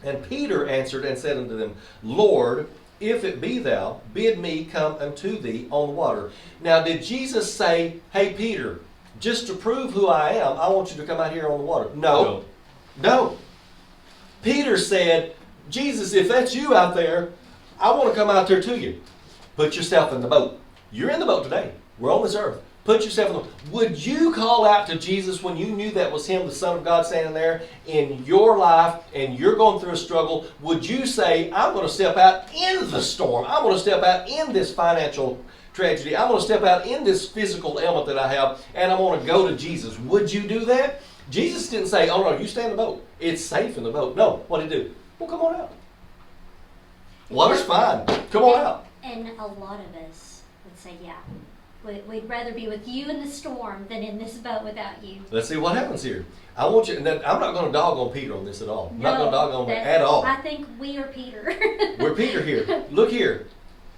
And Peter answered and said unto them, Lord, if it be thou, bid me come unto thee on the water. Now, did Jesus say, hey, Peter, just to prove who I am, I want you to come out here on the water? No. Peter said, Jesus, if that's you out there, I want to come out there to you. Put yourself in the boat. You're in the boat today. We're on this earth. Put yourself in the boat. Would you call out to Jesus when you knew that was him, the Son of God, standing there in your life and you're going through a struggle? Would you say, I'm going to step out in the storm. I'm going to step out in this financial tragedy. I'm going to step out in this physical ailment that I have, and I'm going to go to Jesus. Would you do that? Jesus didn't say, oh no, you stay in the boat. It's safe in the boat. No, what did he do? Well, come on out. Water's fine. Come on out.
And a lot of us would say, yeah, we'd rather be with you in the storm than in this boat without you.
Let's see what happens here. I want you, and I'm not going to dog on Peter on this at all. I'm not going to dog on him at all.
I think we are Peter.
We're Peter here. Look here.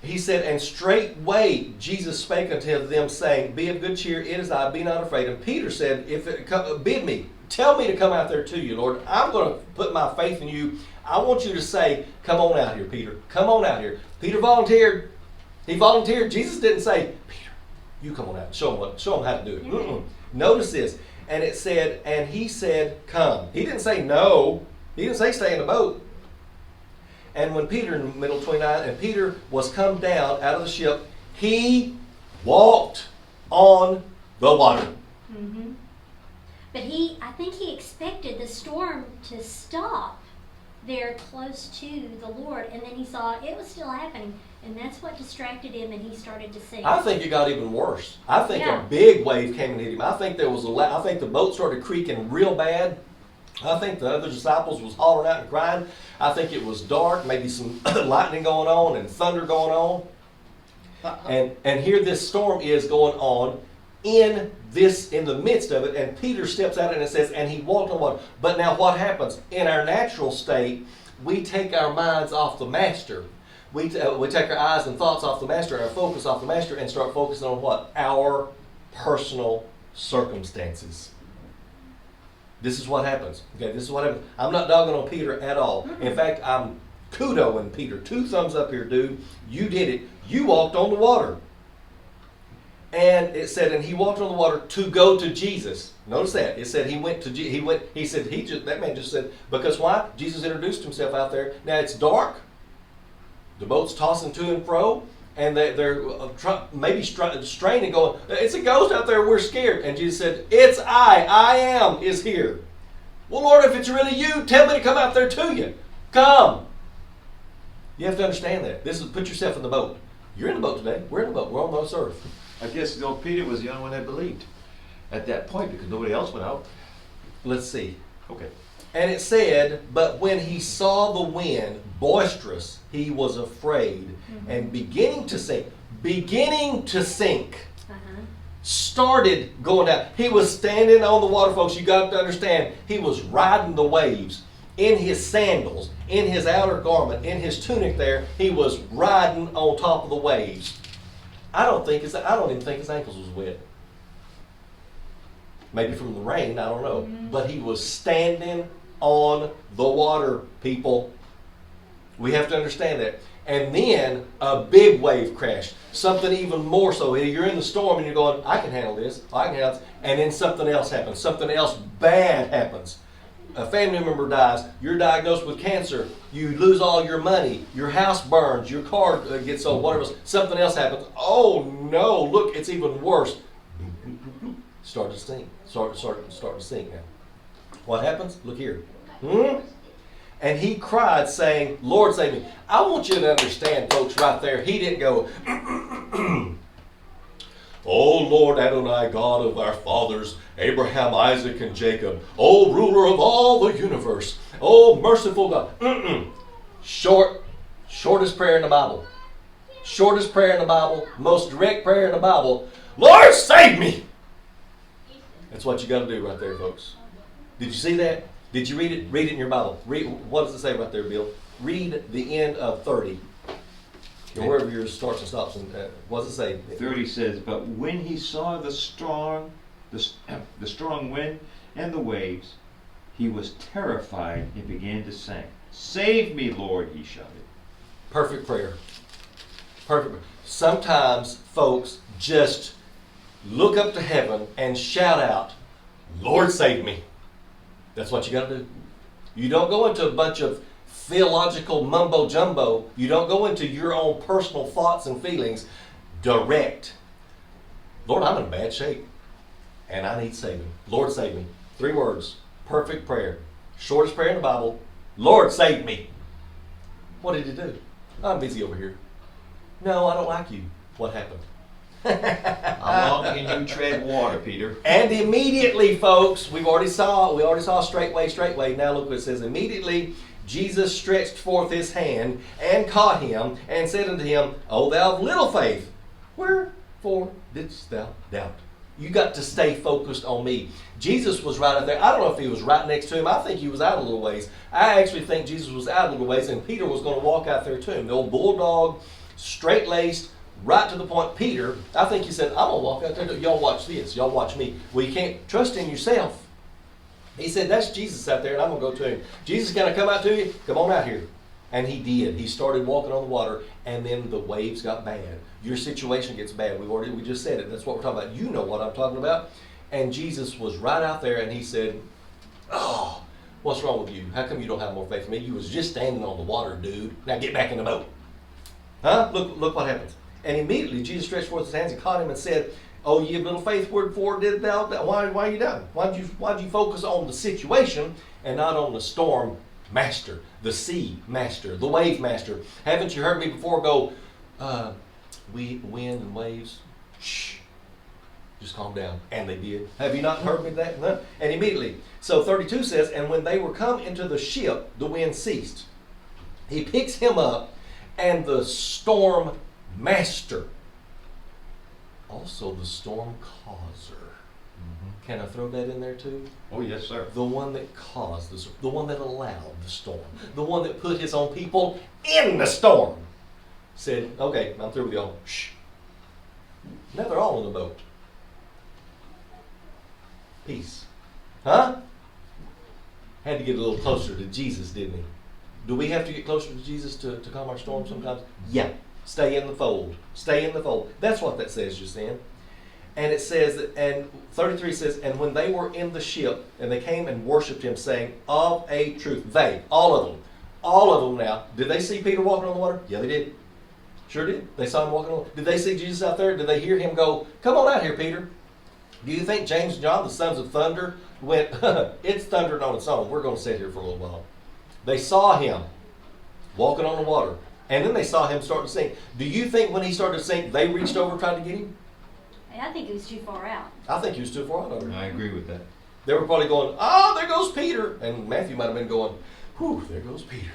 He said, and straightway Jesus spake unto them, saying, be of good cheer, it is I, be not afraid. And Peter said, bid me, tell me to come out there to you, Lord. I'm going to put my faith in you. I want you to say, come on out here, Peter. Come on out here. Peter volunteered. He volunteered. Jesus didn't say, Peter, you come on out. Show him how to do it. Mm-mm. Notice this. And it said, and he said, come. He didn't say no. He didn't say stay in the boat. And when Peter, in the middle 29, and Peter was come down out of the ship, he walked on the water.
Mm-hmm. But I think he expected the storm to stop there close to the Lord, and then he saw it was still happening, and that's what distracted him, and he started to sink.
I think it got even worse. I think a big wave came and hit him. I think the boat started creaking real bad. I think the other disciples was hollering out and crying. I think it was dark, maybe some lightning going on and thunder going on. And here this storm is going on in the midst of it, and Peter steps out and it says, and he walked on water. But now what happens? In our natural state, we take our minds off the master. We take our eyes and thoughts off the master, our focus off the master, and start focusing on what? Our personal circumstances. This is what happens. Okay, this is what happens. I'm not dogging on Peter at all. Mm-hmm. In fact, I'm kudoing Peter. 2 thumbs up here, dude. You did it. You walked on the water. And it said, and he walked on the water to go to Jesus. Notice that. It said he went to that man just said, because why? Jesus introduced himself out there. Now it's dark. The boat's tossing to and fro. And they're maybe straining, going, it's a ghost out there, we're scared. And Jesus said, it's I am, is here. Well, Lord, if it's really you, tell me to come out there to you. Come. You have to understand that. Put yourself in the boat. You're in the boat today. We're in the boat. We're on this earth.
I guess Peter was the only one that believed at that point because nobody else went out.
Let's see.
Okay.
And it said, but when he saw the wind boisterous, he was afraid, and beginning to sink, started going down. He was standing on the water, folks. You got to understand, he was riding the waves in his sandals, in his outer garment, in his tunic there. He was riding on top of the waves. I don't even think his ankles was wet. Maybe from the rain, I don't know. Mm-hmm. But he was standing on the water, people. We have to understand that. And then a big wave crashed. Something even more so. You're in the storm and you're going, I can handle this. I can handle this. And then something else happens. Something else bad happens. A family member dies. You're diagnosed with cancer. You lose all your money. Your house burns. Your car gets sold. Whatever else. Something else happens. Oh no! Look, it's even worse. Start to sink. Start to sink now. What happens? Look here. And he cried, saying, Lord, save me. I want you to understand, folks, right there, he didn't go, O Lord Adonai, God of our fathers, Abraham, Isaac, and Jacob, O ruler of all the universe, O merciful God. Shortest prayer in the Bible. Shortest prayer in the Bible, most direct prayer in the Bible. Lord, save me! That's what you got to do right there, folks. Did you see that? Did you read it? Read it in your Bible. What does it say right there, Bill? Read the end of 30. Or wherever yours starts and stops. And what does it say?
30 says, but when he saw the strong wind and the waves, he was terrified and began to sink. Save me, Lord, he shouted.
Perfect prayer. Perfect. Sometimes folks just look up to heaven and shout out, Lord, save me. That's what you got to do. You don't go into a bunch of theological mumbo jumbo. You don't go into your own personal thoughts and feelings. Direct. Lord, I'm in bad shape and I need saving. Lord, save me. 3 words. Perfect prayer. Shortest prayer in the Bible. Lord, save me. What did he do? I'm busy over here. No, I don't like you. What happened?
How long can you tread water, Peter?
And immediately, folks, we already saw straightway. Now look what it says. Immediately Jesus stretched forth his hand and caught him and said unto him, O thou of little faith, wherefore didst thou doubt? You got to stay focused on me. Jesus was right up there. I don't know if he was right next to him. I think he was out a little ways. I actually think Jesus was out a little ways and Peter was going to walk out there to him. The old bulldog, straight-laced, right to the point. Peter, I think he said, I'm going to walk out there. Y'all watch this. Y'all watch me. Well, you can't trust in yourself. He said, that's Jesus out there, and I'm going to go to him. Jesus, can I come out to you? Come on out here. And he did. He started walking on the water, and then the waves got bad. Your situation gets bad. We just said it. That's what we're talking about. You know what I'm talking about. And Jesus was right out there, and he said, oh, what's wrong with you? How come you don't have more faith in me? You was just standing on the water, dude. Now get back in the boat. Huh? Look what happens. And immediately Jesus stretched forth his hands and caught him and said, Oh, ye of little faith, wherefore did thou doubt? Why are you doubting? Why'd you focus on the situation and not on the storm master, the sea master, the wave master? Haven't you heard me before go, wind and waves, shh, just calm down. And they did. Have you not heard me that? No. And immediately, so 32 says, and when they were come into the ship, the wind ceased. He picks him up, and the storm master, also the storm causer. Mm-hmm. Can I throw that in there too?
Oh, yes, sir.
The one that caused the one that allowed the storm, the one that put his own people in the storm, said, okay, I'm through with y'all. Shh. Now they're all in the boat. Peace. Huh? Had to get a little closer to Jesus, didn't he? Do we have to get closer to Jesus to calm our storm sometimes? Yeah. Stay in the fold. Stay in the fold. That's what that says just then. And it says that, and 33 says, and when they were in the ship, and they came and worshipped him, saying, of a truth. They, all of them now. Did they see Peter walking on the water? Yeah, they did. Sure did. They saw him walking on the water. Did they see Jesus out there? Did they hear him go, come on out here, Peter? Do you think James and John, the sons of thunder, went, it's thundering on its own. We're going to sit here for a little while. They saw him walking on the water. And then they saw him start to sink. Do you think when he started to sink, they reached over and tried to get him?
I think he was too far out.
I think he was too far out over.
I agree with that.
They were probably going, oh, there goes Peter. And Matthew might have been going, whew, there goes Peter.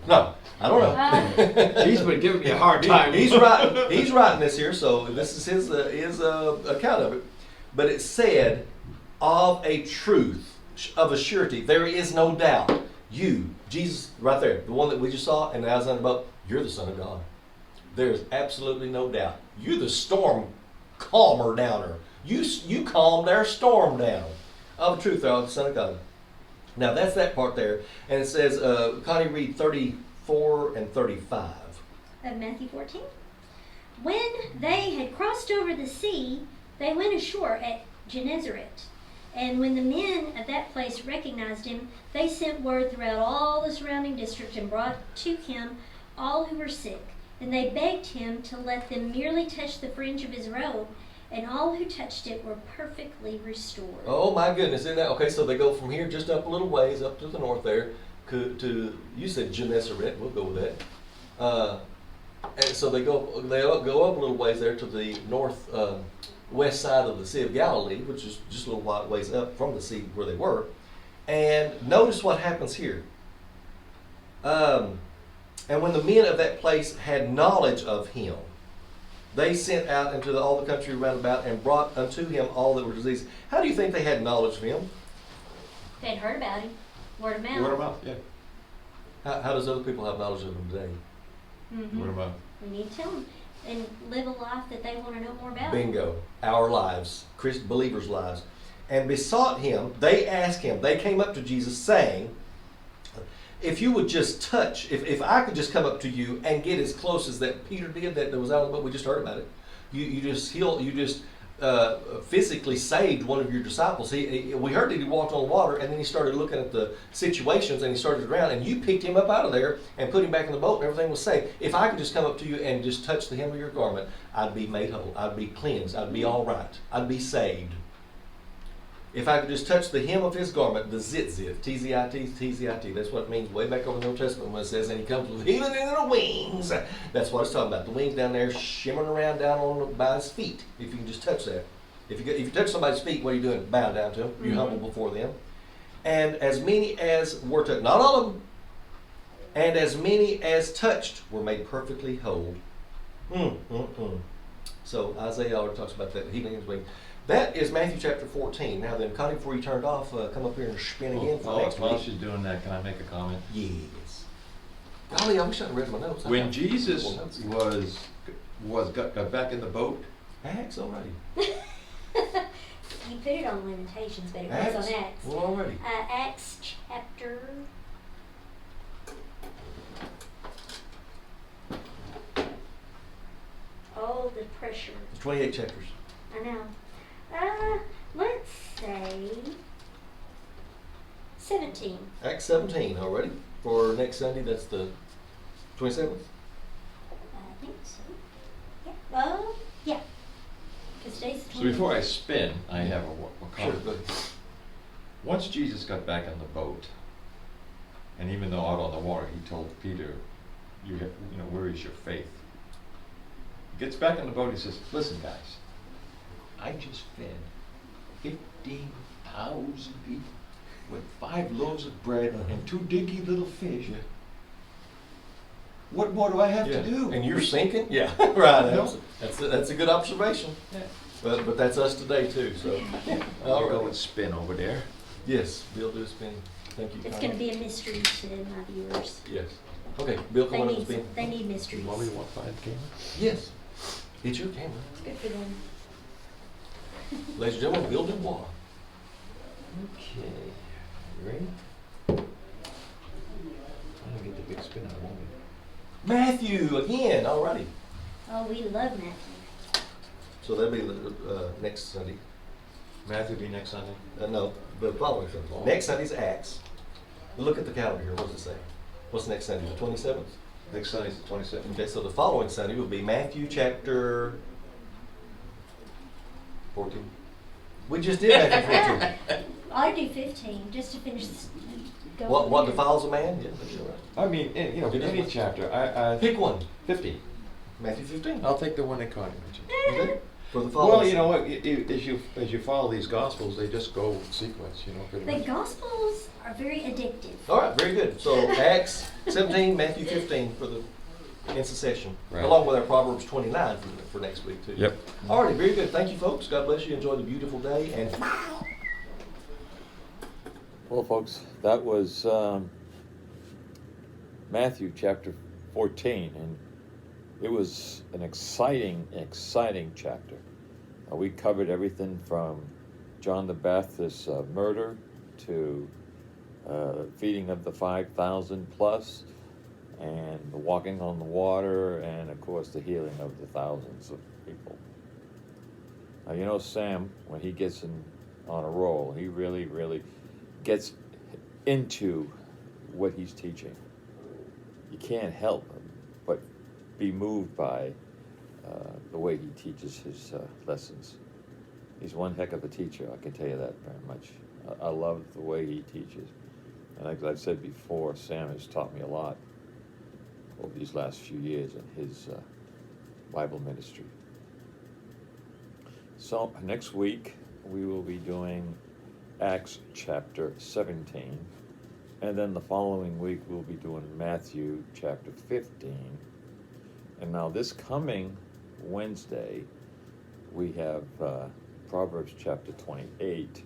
No, I don't know.
He's been giving me a hard time.
He's writing this here, so this is his account of it. But it said, of a truth, of a surety, there is no doubt. You, Jesus, right there, the one that we just saw, and the eyes on the boat, you're the Son of God. There's absolutely no doubt. You're the storm calmer downer. You calmed our storm down. Of truth, thou art the Son of God. Now that's that part there. And it says, Connie, read 34 and 35.
Of Matthew 14. When they had crossed over the sea, they went ashore at Gennesaret. And when the men of that place recognized him, they sent word throughout all the surrounding district and brought to him all who were sick. And they begged him to let them merely touch the fringe of his robe, and all who touched it were perfectly restored.
Oh my goodness, isn't that? Okay, so they go from here just up a little ways, up to the north there, you said Gennesaret, we'll go with that. And so they go up a little ways there to the north west side of the Sea of Galilee, which is just a little ways up from the sea where they were. And notice what happens here. And when the men of that place had knowledge of him, they sent out into all the country round about and brought unto him all that were diseased. How do you think they had knowledge of him?
They'd heard about him. Word of mouth.
Word of mouth, yeah.
How does other people have knowledge of him today?
Mm-hmm.
Word of mouth.
We need to tell them and live a life that they want to know more about.
Bingo. Our lives, believers' lives. And besought him, they asked him, they came up to Jesus saying, if you would just touch, if I could just come up to you and get as close as that Peter did, that was out of the book, we just heard about it. You just physically saved one of your disciples. We heard that he walked on water, and then he started looking at the situations, and he started around, and you picked him up out of there and put him back in the boat, and everything was safe. If I could just come up to you and just touch the hem of your garment, I'd be made whole. I'd be cleansed. I'd be all right. I'd be saved. If I could just touch the hem of his garment, the zitzit, T-Z-I-T, T-Z-I-T, that's what it means way back over in the Old Testament when it says, and he comes with healing in the wings. That's what it's talking about. The wings down there shimmering around down on by his feet. If you can just touch that. If you touch somebody's feet, what are you doing? Bow down to them. You're humble before them. And as many as were touched, not all of them, and as many as touched were made perfectly whole. So Isaiah already talks about that, healing in his wings. That is Matthew chapter 14. Now then, Connie, before you turned off, come up here and spin again for next
While
week.
she's doing that, can I make a comment?
Yes. Golly, I wish I'd read my notes.
When Jesus got back in the boat,
Acts already.
You put it on Limitations, but it was on Acts.
Well, already.
Acts chapter... Oh, the pressure.
It's 28 chapters.
I know. Let's say 17.
Acts 17 already. For next Sunday, that's the 27th.
I think so. Yeah. Yeah. Because today's the
so before I
28th.
spin, I have a
Sure,
comment.
go ahead.
Once Jesus got back in the boat, and even though out on the water, he told Peter, where is your faith? He gets back in the boat, he says, listen guys, I just fed 15,000 people with 5 loaves of bread and 2 dinky little fish.
Yeah.
What more do I have to do?
And you're sinking? Yeah, right.
No.
That's a good observation.
Yeah.
But that's us today too. So,
I'll go and spin over there.
Yes, Bill, do a spin. Thank you.
It's
Connie.
going to be a mystery to my viewers.
Yes. Okay, Bill, come
They
on up
need,
and spin.
they need mysteries.
Want me to find the camera?
Yes. It's your camera.
It's good for them.
Ladies and gentlemen, Bill Dubois.
Okay. You ready? I'm going to get the big spin out of it.
Matthew again. Alrighty.
Oh, we love Matthew.
So that'll be next Sunday.
Matthew be next Sunday?
No, the following Sunday. Next Sunday's Acts. Look at the calendar here. What does it say? What's next Sunday? The 27th?
Next Sunday's the 27th.
Okay, so the following Sunday will be Matthew chapter
14.
We just did Matthew 14.
I do 15 just to finish this. Go
What
through.
defiles a man? Yeah, that's right.
I mean, any chapter. I
Pick one.
50.
Matthew 15.
I'll take the one that Connie mentioned.
Okay. For the following.
Well, you know what? As you follow these gospels, they just go in sequence. Pretty
The
much.
Gospels are very addictive.
All right, very good. So Acts 17, Matthew 15 for the intercession,
Right.
along with our Proverbs 29 for next week too.
Yep.
All right, very good. Thank you, folks. God bless you. Enjoy the beautiful day. And
Well, folks, that was Matthew chapter 14, and it was an exciting chapter. We covered everything from John the Baptist's murder to feeding of the 5,000 plus, and the walking on the water, and of course the healing of the thousands of people. Now, Sam, when he gets on a roll, he really gets into what he's teaching. You can't help but be moved by the way he teaches his lessons. He's one heck of a teacher, I can tell you that very much. I love the way he teaches. And like I've said before, Sam has taught me a lot over these last few years in his Bible ministry. So next week we will be doing Acts chapter 17, and then the following week we'll be doing Matthew chapter 15. And now this coming Wednesday we have Proverbs chapter 28,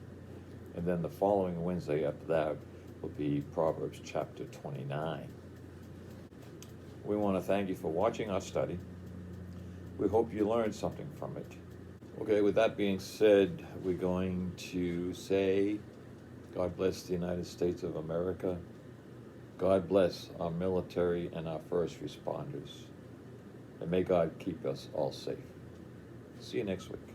and then the following Wednesday after that will be Proverbs chapter 29. We want to thank you for watching our study. We hope you learned something from it. Okay, with that being said, we're going to say, God bless the United States of America. God bless our military and our first responders. And may God keep us all safe. See you next week.